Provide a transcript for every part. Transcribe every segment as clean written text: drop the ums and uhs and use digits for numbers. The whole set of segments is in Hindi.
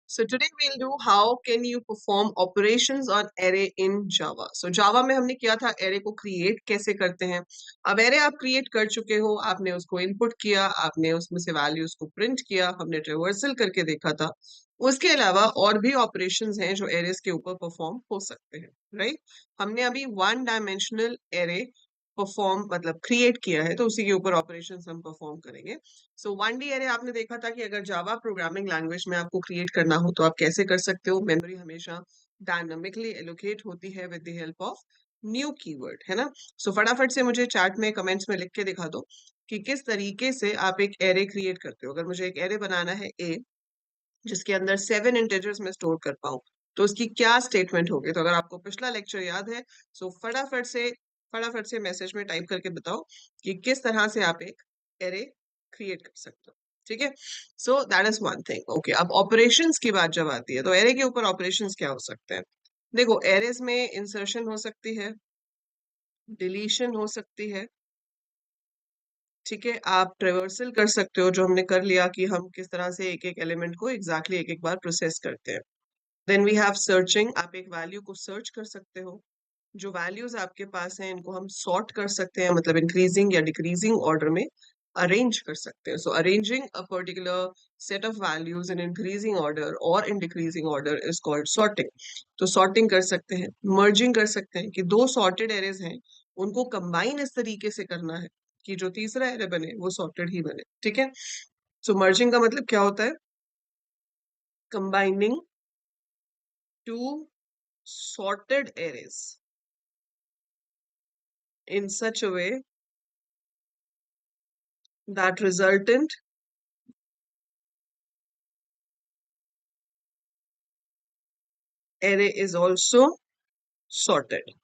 So today we'll do how can you perform operations on array in Java. So Java में हमने किया था array को create कैसे करते हैं. अब array आप create कर चुके हो, आपने उसको input किया, आपने उसमें से values को print किया, हमने traversal करके देखा था. उसके अलावा और भी operations हैं जो arrays के ऊपर perform हो सकते हैं, right? हमने अभी one dimensional array परफॉर्म मतलब क्रिएट किया है, तो उसी के ऊपर ऑपरेशंस हम परफॉर्म करेंगे. सो 1D एरे आपने देखा था कि अगर जावा प्रोग्रामिंग लैंग्वेज में आपको क्रिएट करना हो तो आप कैसे कर सकते हो. मेमोरी हमेशा डायनामिकली एलोकेट होती है with the help of new keyword, है ना. सो फटाफट से मुझे चैट में कमेंट्स में लिख के दिखा दो कि किस तरीके से आप एक एरे क्रिएट करते हो. अगर मुझे एक एरे बनाना है ए जिसके अंदर 7 इंटीजर्स में स्टोर कर पाऊं तो उसकी क्या स्टेटमेंट होगी. तो अगर आपको पिछला लेक्चर याद है सो फटाफट से मैसेज में टाइप करके बताओ कि किस तरह से आप एक एरे क्रिएट कर सकते हो. ठीक है. सो that is one thing. Okay, अब ऑपरेशंस की बात जब आती है तो एरे के ऊपर ऑपरेशंस क्या हो सकते हैं. देखो, एरेज में इंसर्शन हो सकती है, डिलीशन हो सकती है, ठीक है. आप ट्रेवर्सल कर सकते हो, जो हमने कर लिया कि हम किस तरह से एक एक एलिमेंट को एग्जैक्टली एक एक बार प्रोसेस करते हैं. Then we have searching. आप एक वैल्यू को सर्च कर सकते हो. जो वैल्यूज आपके पास हैं इनको हम सॉर्ट कर सकते हैं, मतलब इंक्रीजिंग या डिक्रीजिंग ऑर्डर में अरेंज कर सकते हैं. So arranging a particular set of values in increasing order और in decreasing order is called sorting. तो सॉर्टिंग कर सकते हैं. मर्जिंग कर सकते हैं कि दो सॉर्टेड एरेज हैं उनको कंबाइन इस तरीके से करना है कि जो तीसरा एरे बने वो सॉर्टेड ही बने. ठीक है. सो मर्जिंग का मतलब क्या होता है. Combining two sorted arrays in such a way that resultant array is also sorted.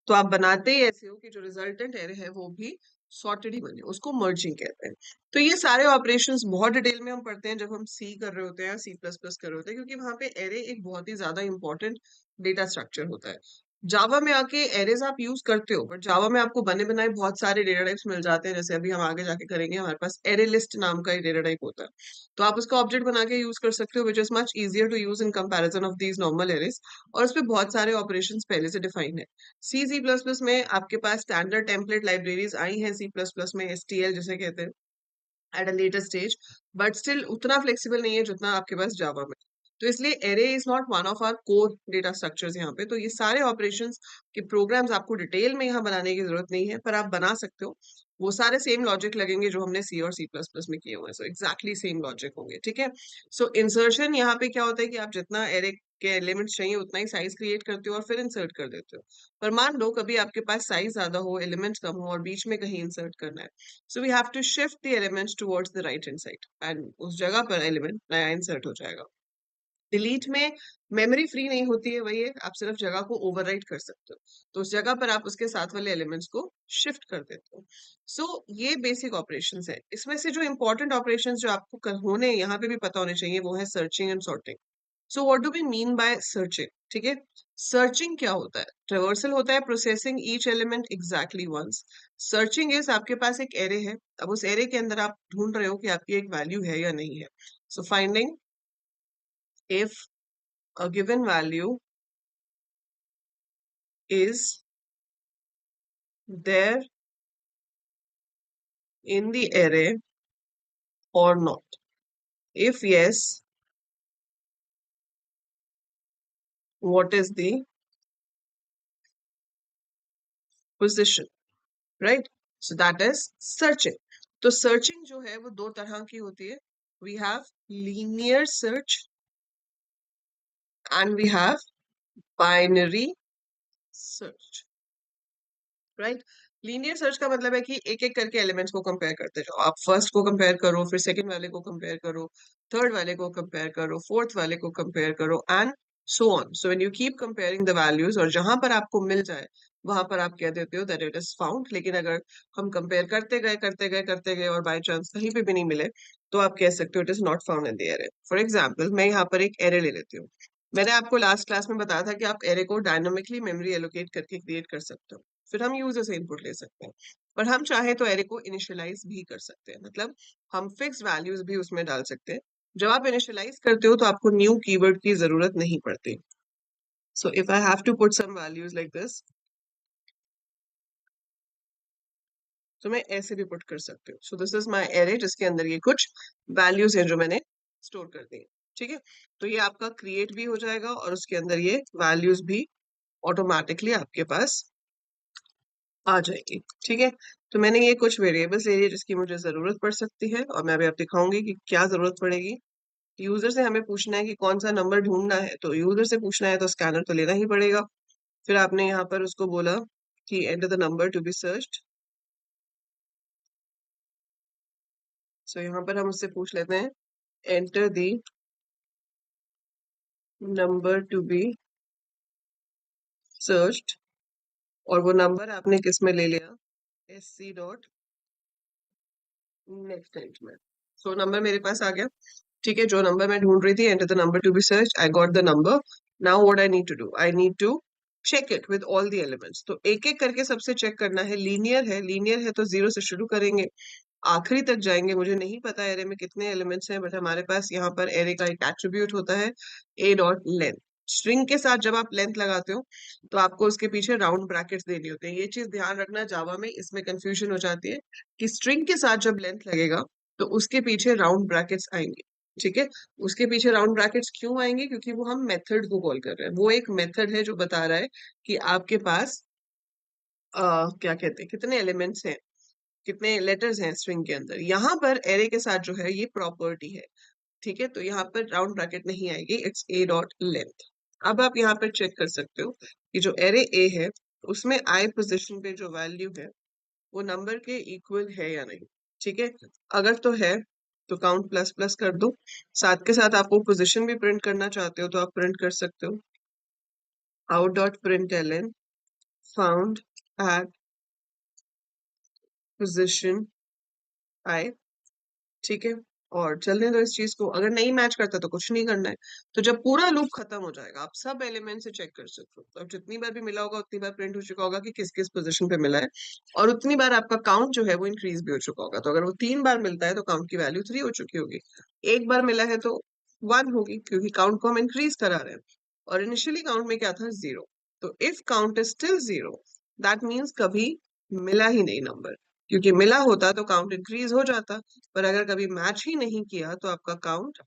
तो आप बनाते ही ऐसे हो कि जो रिजल्टेंट एरे है वो भी सॉर्टेड ही बने, उसको मर्जिंग कहते हैं. तो ये सारे ऑपरेशंस बहुत डिटेल में हम पढ़ते हैं जब हम सी कर रहे होते हैं, सी प्लस प्लस कर रहे होते हैं, क्योंकि वहां पे एरे एक बहुत ही ज्यादा इंपॉर्टेंट डेटा स्ट्रक्चर होता है. जावा में आके एरेज आप यूज करते हो, बट जावा में आपको बने बनाए बहुत सारे डेटा टाइप्स मिल जाते हैं. जैसे अभी हम आगे जाके करेंगे, हमारे पास एरे लिस्ट नाम का एक डेटा टाइप होता है. तो आप उसका ऑब्जेक्ट बना के यूज कर सकते हो, which is much easier to use in comparison of these normal arrays. और उसपे बहुत सारे ऑपरेशंस पहले से डिफाइन है. सी प्लस प्लस में आपके पास स्टैंडर्ड टेम्पलेट लाइब्रेरीज आई हैं, सी प्लस प्लस में एसटीएल जिसे कहते हैं at a later stage, but still उतना फ्लेक्सिबल नहीं है जितना आपके पास जावा में. तो इसलिए array is not one of our core data structures यहाँ पे. तो ये सारे ऑपरेशंस के प्रोग्राम्स आपको डिटेल में यहाँ बनाने की जरूरत नहीं है, पर आप बना सकते हो. वो सारे सेम लॉजिक लगेंगे जो हमने सी और सी प्लस प्लस में किए हुए हैं. सो एग्जैक्टली सेम लॉजिक होंगे. ठीक है. सो इंसर्शन यहाँ पे क्या होता है कि आप जितना एरे के एलिमेंट्स चाहिए उतना ही साइज क्रिएट करते हो और फिर इंसर्ट कर देते हो. पर मान लो कभी आपके पास साइज ज्यादा हो, एलिमेंट्स कम हो और बीच में कहीं इंसर्ट करना है. So we have to shift the elements towards the right hand side and उस जगह पर एलिमेंट नया इंसर्ट हो जाएगा. डिलीट में मेमोरी फ्री नहीं होती है, वही है, आप सिर्फ जगह को ओवरराइट कर सकते हो. तो उस जगह पर आप उसके साथ वाले एलिमेंट्स को शिफ्ट कर देते हो. सो ये बेसिक ऑपरेशंस है. इसमें से जो इंपॉर्टेंट ऑपरेशंस जो आपको होने यहाँ पे भी पता होने चाहिए वो है searching and sorting. So what do we mean by searching. ठीक है. सर्चिंग क्या होता है. ट्रेवर्सल होता है processing each element exactly once. Searching is आपके पास एक एरे है, अब उस एरे के अंदर आप ढूंढ रहे हो कि आपकी एक वैल्यू है या नहीं है. सो finding if a given value is there in the array or not. If yes, what is the position, right? So that is searching. तो searching जो है वो दो तरह की होती है. We have linear search and we have binary search, right? Linear search का मतलब है कि एक एक करके एलिमेंट्स को कंपेयर करते जाओ. आप फर्स्ट को कंपेयर करो, फिर सेकंड वाले को कंपेयर करो, थर्ड वाले को कंपेयर करो, फोर्थ वाले को कंपेयर करो and so on. So when you keep comparing the values और जहां पर आपको मिल जाए वहां पर आप कह देते हो दैट इट इज फाउंड. लेकिन अगर हम कंपेयर करते गए और बाय चांस कहीं पे भी नहीं मिले तो आप कह सकते हो it is not found in the array. For example मैं यहाँ पर एक एरे ले लेती हूँ. मैंने आपको लास्ट क्लास में बताया था कि आप एरे को डायनामिकली मेमोरी एलोकेट करके क्रिएट कर सकते हो, फिर हम यूजर से इनपुट ले सकते हैं. पर हम चाहे तो एरे को इनिशियलाइज भी कर सकते हैं, मतलब हम फिक्स वैल्यूज भी उसमें डाल सकते हैं जब आप इनिशियलाइज करते हो तो आपको न्यू कीवर्ड की जरूरत नहीं पड़ती. So if I have to put some values like this, तो मैं ऐसे भी पुट कर सकती हूँ. So this is my array जिसके अंदर ये कुछ वैल्यूज हैं जो मैंने स्टोर कर दी. ठीक है, तो ये आपका क्रिएट भी हो जाएगा और उसके अंदर ये वैल्यूज भी ऑटोमेटिकली आपके पास आ जाएगी. ठीक है, तो मैंने ये कुछ वेरिएबल्स ले लिए जिसकी मुझे जरूरत पड़ सकती है और मैं अभी आप दिखाऊंगी कि क्या जरूरत पड़ेगी. यूजर से हमें पूछना है कि कौन सा नंबर ढूंढना है, तो यूजर से पूछना है तो स्कैनर तो लेना ही पड़ेगा. फिर आपने यहाँ पर उसको बोला कि enter the number to be searched. So यहाँ पर हम उससे पूछ लेते हैं enter the number to be searched, और वो नंबर आपने किस में ले लिया, SC डॉट नेक्स्ट में. सो नंबर मेरे पास आ गया. ठीक है, जो नंबर मैं ढूंढ रही थी, enter the number to be search, I got the number. Now what I need to do, I need to check it with all the elements. तो एक एक करके सबसे चेक करना है. लीनियर है तो जीरो से शुरू करेंगे, आखिरी तक जाएंगे. मुझे नहीं पता एरे में कितने एलिमेंट्स हैं, बट हमारे पास यहाँ पर एरे का एक एट्रीब्यूट होता है ए डॉट लेंथ. स्ट्रिंग के साथ जब आप लेंथ लगाते हो तो आपको उसके पीछे राउंड ब्रैकेट्स देनी होते हैं. ये चीज ध्यान रखना, जावा में इसमें कंफ्यूजन हो जाती है कि स्ट्रिंग के साथ जब लेंथ लगेगा तो उसके पीछे राउंड ब्रैकेट्स आएंगे. ठीक है, उसके पीछे राउंड ब्रैकेट्स क्यों आएंगे, क्योंकि वो हम मेथड को कॉल कर रहे हैं. वो एक मेथड है जो बता रहा है कि आपके पास क्या कहते हैं, कितने एलिमेंट्स हैं, कितने लेटर्स हैं स्ट्रिंग के अंदर. यहाँ पर एरे के साथ जो है ये प्रॉपर्टी है. ठीक है, तो यहाँ पर राउंड ब्रैकेट नहीं आएगी, इट्स ए डॉट लेंथ. अब आप यहाँ पर चेक कर सकते हो कि जो एरे ए है उसमें आई पोजीशन पे जो वैल्यू है वो नंबर के इक्वल है या नहीं. ठीक है, अगर तो है तो काउंट प्लस प्लस कर दो. साथ के साथ आपको पोजीशन भी प्रिंट करना चाहते हो तो आप प्रिंट कर सकते हो, out dot print L found at position I. ठीक है, और चलने दो इस चीज को. अगर नहीं मैच करता तो कुछ नहीं करना है. तो जब पूरा लूप खत्म हो जाएगा आप सब एलिमेंट से चेक कर सकते हो. तो अब जितनी बार भी मिला होगा उतनी बार प्रिंट हो चुका होगा कि किस किस पोजीशन पे मिला है, और उतनी बार आपका काउंट जो है वो इंक्रीज भी हो चुका होगा. तो अगर वो 3 बार मिलता है तो काउंट की वैल्यू 3 हो चुकी होगी. एक बार मिला है तो 1 होगी, क्योंकि काउंट को हम इंक्रीज करा रहे हैं. और इनिशियली काउंट में क्या था, 0. तो if count is still 0, that means कभी मिला ही नहीं नंबर. क्योंकि मिला होता तो काउंट इंक्रीज हो जाता, पर अगर कभी मैच ही नहीं किया तो आपका काउंट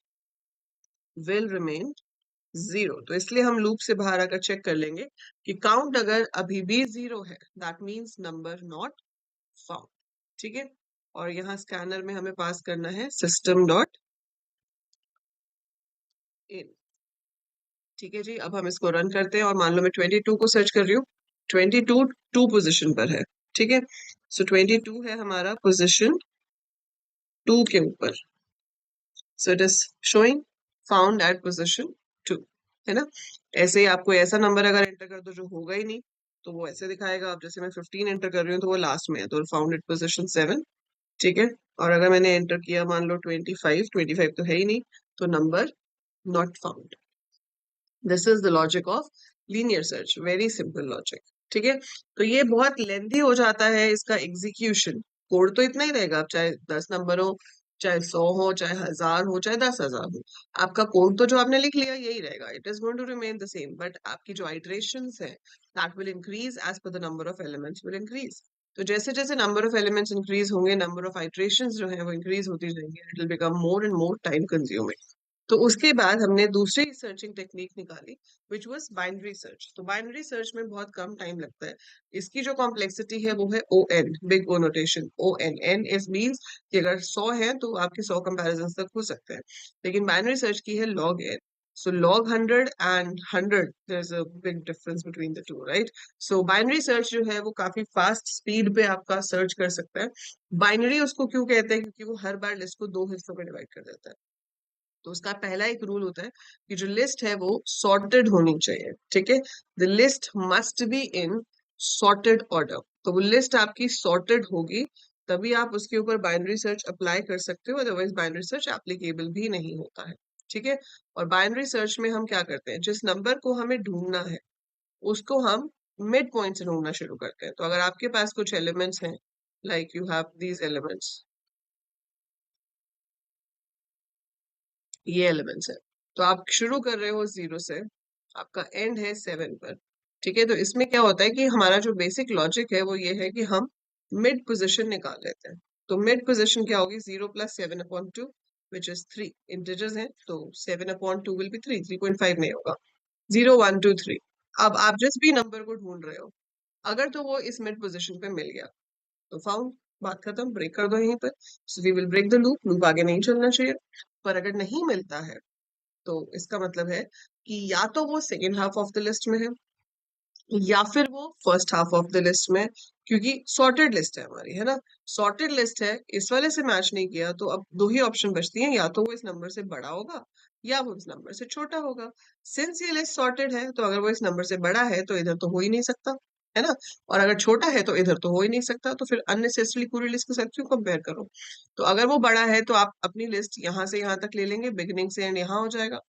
विल रिमेन 0. तो इसलिए हम लूप से बाहर आकर चेक कर लेंगे कि काउंट अगर अभी भी 0 है, that means number not found. ठीक है, और यहाँ स्कैनर में हमें पास करना है सिस्टम डॉट इन. ठीक है जी, अब हम इसको रन करते हैं और मान लो मैं 22 को सर्च कर रही हूँ. 22 टू पोजिशन पर है. ठीक है, सो 22 है हमारा पोजिशन 2 के ऊपर. So it is showing found at position 2, है ना. ऐसे ही आपको ऐसा नंबर अगर एंटर कर दो जो होगा ही नहीं तो वो ऐसे दिखाएगा. अब जैसे मैं 15 एंटर कर रही हूँ तो वो लास्ट में है, तो फाउंड एट पोजिशन 7. ठीक है, और अगर मैंने एंटर किया मान लो 25 तो है ही नहीं, तो number not found. This is the logic of linear search, very simple logic. ठीक है, तो ये बहुत लेंथी हो जाता है इसका एग्जीक्यूशन. कोड तो इतना ही रहेगा, आप चाहे 10 नंबर हो, चाहे 100 हो, चाहे 1000 हो, चाहे 10,000 हो, आपका कोड तो जो आपने लिख लिया यही रहेगा. It is going to remain the same, but आपकी जो आइटरेशंस है that will increase as per the number of elements will increase. तो जैसे जैसे नंबर ऑफ एलिमेंट्स इंक्रीज होंगे, नंबर ऑफ आइटरेशंस जो है वो इंक्रीज होती जाएंगी. It will become more and more time consuming. तो उसके बाद हमने दूसरी सर्चिंग टेक्निक निकाली विच वाज बाइनरी सर्च. तो बाइनरी सर्च में बहुत कम टाइम लगता है. इसकी जो कॉम्प्लेक्सिटी है वो है ON, big O notation. ON, N is means कि अगर 100 है तो आपके 100 कंपैरिजंस तक हो सकते हैं, लेकिन बाइनरी सर्च की है log n. So log 100 and 100, there's a big difference between the two, right? So binary search जो है वो काफी फास्ट स्पीड पे आपका सर्च कर सकता है. बाइनरी उसको क्यों कहते हैं, क्योंकि वो हर बार लिस्ट को 2 हिस्सों में डिवाइड कर देता है. तो उसका पहला एक रूल होता है कि जो लिस्ट है वो सॉर्टेड होनी चाहिए. ठीक है, the list must be in sorted order. तो वो लिस्ट आपकी सॉर्टेड होगी तभी आप उसके ऊपर बाइनरी सर्च अप्लाई कर सकते हो, अदरवाइज बाइनरी सर्च एप्लीकेबल भी नहीं होता है. ठीक है, और बाइनरी सर्च में हम क्या करते हैं, जिस नंबर को हमें ढूंढना है उसको हम मिड पॉइंट से ढूंढना शुरू करते हैं. तो अगर आपके पास कुछ एलिमेंट्स हैं, like you have these elements, ये एलिमेंट्स है। तो आप शुरू कर रहे हो 0 से, आपका एंड है 7 पर। ठीक है, तो इसमें क्या होता है कि हमारा जो बेसिक लॉजिक है वो ये है कि हम मिड पोजीशन निकाल लेते हैं। तो मिड पोजीशन क्या होगी, 0 प्लस 7/2 विच इज 3 इंटीजर्स हैं, तो 7/2 विल बी 3, 3.5 नहीं होगा, 0 1 2 3। अब आप जिस भी नंबर को ढूंढ रहे हो, अगर तो वो इस मिड पोजीशन पे मिल गया तो फाउंड, बात खत्म, ब्रेक कर दो यहीं पर। So we will break the loop, loop आगे नहीं चलना चाहिए। पर अगर नहीं मिलता है तो इसका मतलब है कि या तो वो second half of the list में है या फिर वो first half of the list में, क्योंकि सॉर्टेड लिस्ट है हमारी, है ना। सॉर्टेड लिस्ट है, इस वाले से मैच नहीं किया तो अब दो ही ऑप्शन बचती हैं, या तो वो इस नंबर से बड़ा होगा या वो इस नंबर से छोटा होगा। सिंस ये लिस्ट सॉर्टेड है तो अगर वो इस नंबर से बड़ा है तो इधर तो हो ही नहीं सकता, है ना। और अगर छोटा है तो इधर तो हो ही नहीं सकता, तो फिर अननेसेसरली पूरी लिस्ट के साथ क्यों कंपेयर करो। तो अगर वो बड़ा है तो आप अपनी लिस्ट यहाँ से यहाँ तक ले लेंगे, बिगिनिंग से एंड यहाँ हो जाएगा।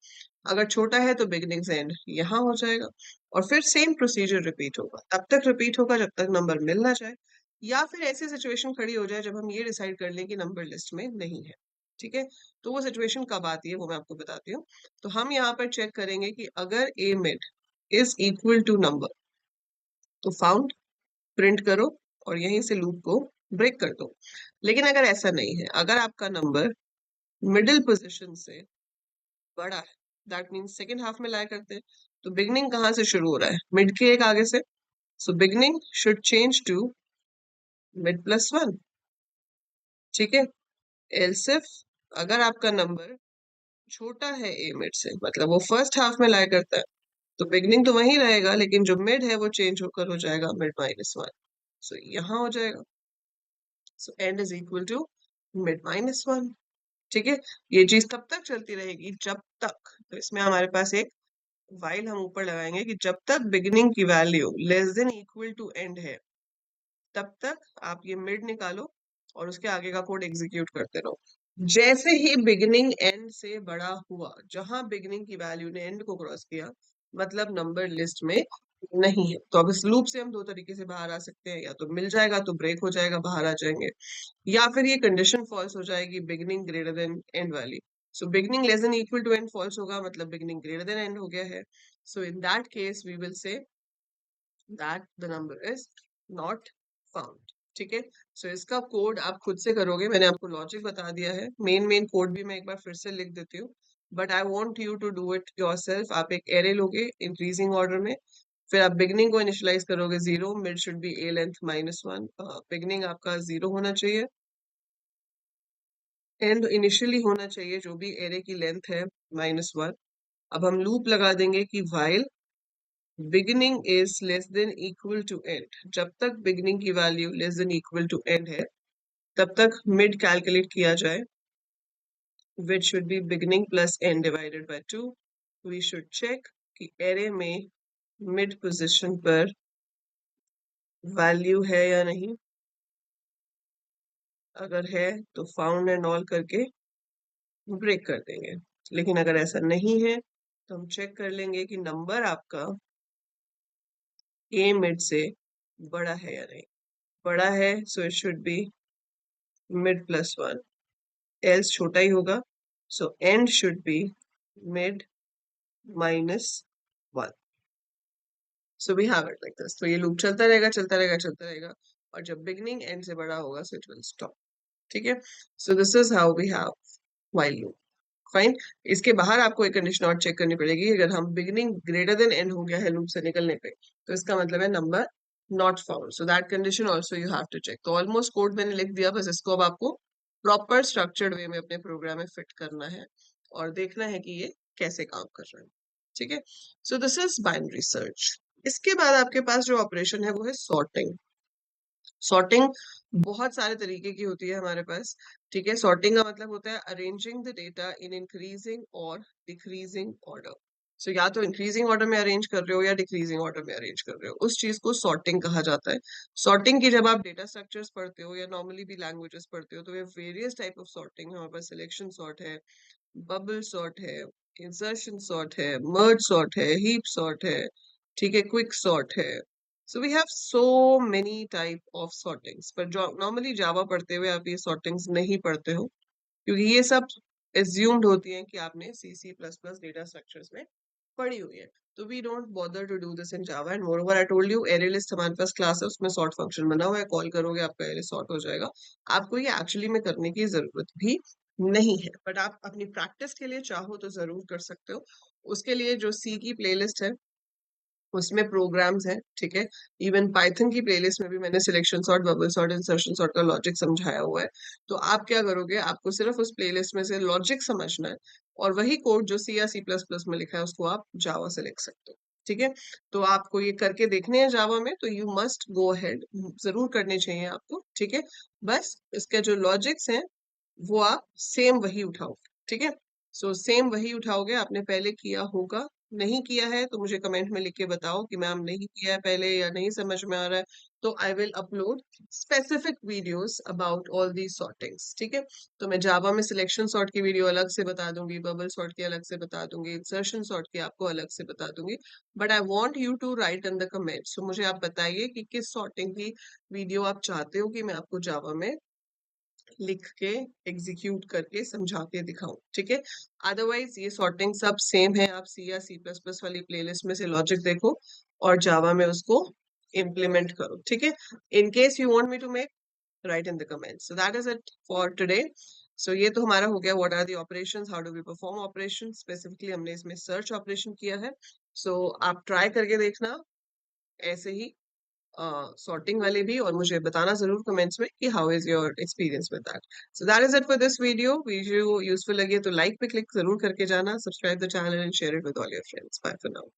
अगर छोटा है तो बिगिनिंग से एंड यहाँ हो जाएगा। और फिर सेम प्रोसीजर रिपीट होगा, तब तक रिपीट होगा जब तक नंबर मिल ना जाए, या फिर ऐसी सिचुएशन खड़ी हो जाए जब हम ये डिसाइड कर लें कि नंबर लिस्ट में नहीं है। ठीक है, तो वो सिचुएशन कब आती है वो मैं आपको बताती हूँ। तो हम यहाँ पर चेक करेंगे कि अगर A mid is equal to number, तो फाउंड, प्रिंट करो और यहीं से लूप को ब्रेक कर दो। लेकिन अगर ऐसा नहीं है, अगर आपका नंबर मिडिल पोजिशन से बड़ा है, दैट मीन्स सेकेंड हाफ में लाया करते हैं, तो बिगनिंग कहाँ से शुरू हो रहा है, मिड के एक आगे से। So beginning should change to mid plus 1। ठीक है, एल्स इफ अगर आपका नंबर छोटा है ए मिड से, मतलब वो फर्स्ट हाफ में लाया करता है, तो बिगनिंग तो वही रहेगा लेकिन जो मिड है वो चेंज होकर हो जाएगा मिड-1। सो यहाँ हो जाएगा, so end is equal to मिड-1। ठीक है, ये चीज तब तक चलती रहेगी जब तक, तो इसमें हमारे पास एक वाइल हम ऊपर लगाएंगे कि जब तक बिगिनिंग की value less than equal to end है, तब तक आप ये मिड निकालो और उसके आगे का कोड एग्जीक्यूट करते रहो। जैसे ही बिगिनिंग एंड से बड़ा हुआ, जहां बिगिनिंग की वैल्यू ने एंड को क्रॉस किया, मतलब नंबर लिस्ट में नहीं है, तो अब इस लूप से हम दो तरीके से बाहर आ सकते हैं, या तो मिल जाएगा तो ब्रेक हो जाएगा, बाहर आ जाएंगे, या फिर ये कंडीशन फॉल्स हो जाएगी, बिगिनिंग ग्रेटर देन एंड वाली। So beginning less than equal to end false होगा, मतलब बिगिनिंग ग्रेटर देन एंड हो गया है। So in that case we will say that the number is not found। ठीक है, सो इसका कोड आप खुद से करोगे, मैंने आपको लॉजिक बता दिया है, मेन कोड भी मैं एक बार फिर से लिख देती हूँ, but I want you to do it yourself. आप एक एरे लोगे इंक्रीजिंग ऑर्डर में, फिर आप बिगनिंग को इनिशियलाइज करोगे 0, mid should be A length -1, beginning आपका 0 होना चाहिए, एंड इनिशियली होना चाहिए जो भी एरे की लेंथ है -1। अब हम लूप लगा देंगे कि while beginning is less than equal to end, जब तक बिगिनिंग की value less than equal to end है तब तक मिड कैलकुलेट किया जाए, which should be beginning plus end divided by 2। we should check कि एरे में मिड पोजीशन पर वैल्यू है या नहीं, अगर है तो फाउंड एंड ऑल करके ब्रेक कर देंगे, लेकिन अगर ऐसा नहीं है तो हम चेक कर लेंगे कि नंबर आपका ए मिड से बड़ा है या नहीं। बड़ा है so it should be mid plus 1, else छोटा ही होगा, so end should be mid -1। So we have it like this. तो ये लूप चलता रहेगा चलता रहेगा चलता रहेगा, और जब बिगनिंग एंड से बड़ा होगा सो इट विल स्टॉप। ठीक है, so this is how we have while loop. Fine, इसके बाहर आपको एक कंडीशन और चेक करनी पड़ेगी, अगर हम बिगिनिंग ग्रेटर देन एंड हो गया है लूप से निकलने पे, तो इसका मतलब है number not found. So that condition also you have to check. तो ऑलमोस्ट कोड मैंने लिख दिया, बस इसको अब आपको प्रॉपर स्ट्रक्चर्ड वे में अपने प्रोग्राम में फिट करना है और देखना है कि ये कैसे काम कर रहा है। ठीक है, so this is binary search. इसके बाद आपके पास जो ऑपरेशन है वो है सॉर्टिंग। सॉर्टिंग बहुत सारे तरीके की होती है हमारे पास। ठीक है, सॉर्टिंग का मतलब होता है arranging the data in increasing और डिक्रीजिंग ऑर्डर। सो या तो इंक्रीजिंग ऑर्डर में अरेंज कर रहे हो या डिक्रीजिंग ऑर्डर में अरेंज कर रहे हो, उस चीज को सॉर्टिंग कहा जाता है। सॉर्टिंग की जब आप डेटा स्ट्रक्चर्स पढ़ते हो या नॉर्मली भी लैंग्वेजेस पढ़ते हो तो ये वेरियस टाइप ऑफ सॉर्टिंग है। हमारे पास सिलेक्शन सॉर्ट है, बबल सॉर्ट है, इंसर्शन सॉर्ट है, मर्ज सॉर्ट है, हीप सॉर्ट है, ठीक है, क्विक सॉर्ट है। So we have so many type of sortings, पर जो नॉर्मली जावा पढ़ते हुए आप ये सॉर्टिंग्स नहीं पढ़ते हो, क्योंकि ये सब एज्यूम्ड होती हैं कि आपने C++ डेटा स्ट्रक्चर्स में पढ़ी हुई है। तो we don't bother to do this in Java and moreover I told you array list हमारे पास क्लास है, उसमें सॉर्ट फंक्शन बना हुआ है, कॉल करोगे आपका एरे सॉर्ट हो जाएगा। आपको ये एक्चुअली में करने की जरूरत भी नहीं है, बट आप अपनी प्रैक्टिस के लिए चाहो तो जरूर कर सकते हो। उसके लिए जो सी की प्लेलिस्ट है उसमें प्रोग्राम्स हैं, ठीक है। इवन पाइथन की प्लेलिस्ट में भी मैंने selection sort, bubble sort, insertion sort का लॉजिक समझाया हुआ है। तो आप क्या करोगे, आपको सिर्फ उस प्लेलिस्ट में से लॉजिक समझना है और वही कोड जो सी या C++ में लिखा है उसको आप जावा से लिख सकते हो, ठीक है। तो आपको ये करके देखने हैं जावा में, तो यू मस्ट गो अहेड, जरूर करने चाहिए आपको, ठीक है। बस इसके जो लॉजिक्स हैं वो आप सेम वही उठाओगे, ठीक है। सो सेम वही उठाओगे, आपने पहले किया होगा, नहीं किया है तो मुझे कमेंट में लिख के बताओ कि मैम नहीं किया है पहले या नहीं समझ में आ रहा है, तो I will upload specific videos about all the sortings, ठीक है। तो मैं जावा में सिलेक्शन सॉर्ट की वीडियो अलग से बता दूंगी, बबल सॉर्ट की अलग से बता दूंगी, इंसर्शन सॉर्ट की आपको अलग से बता दूंगी, but I want you to write in the comments. तो मुझे आप बताइए कि किस सॉर्टिंग की वीडियो आप चाहते हो कि मैं आपको जावा में लिख के एग्जीक्यूट करके समझा के दिखाऊं, ठीक है। अदरवाइज ये सॉर्टिंग सब सेम है, आप सी या C++ वाली प्लेलिस्ट में से लॉजिक देखो और जावा में उसको इम्प्लीमेंट करो, ठीक है। In case you want me to make, write in the comments. So that is it for today. So ये तो हमारा हो गया what are the operations, how do we perform operation. Specifically हमने इसमें सर्च ऑपरेशन किया है। सो आप ट्राई करके देखना ऐसे ही सॉर्टिंग वाले भी, और मुझे बताना जरूर कमेंट्स में कि how is your experience with that. So that is it for this video useful लगे तो लाइक पे क्लिक जरूर करके जाना, subscribe the channel and share it with all your friends. Bye for now.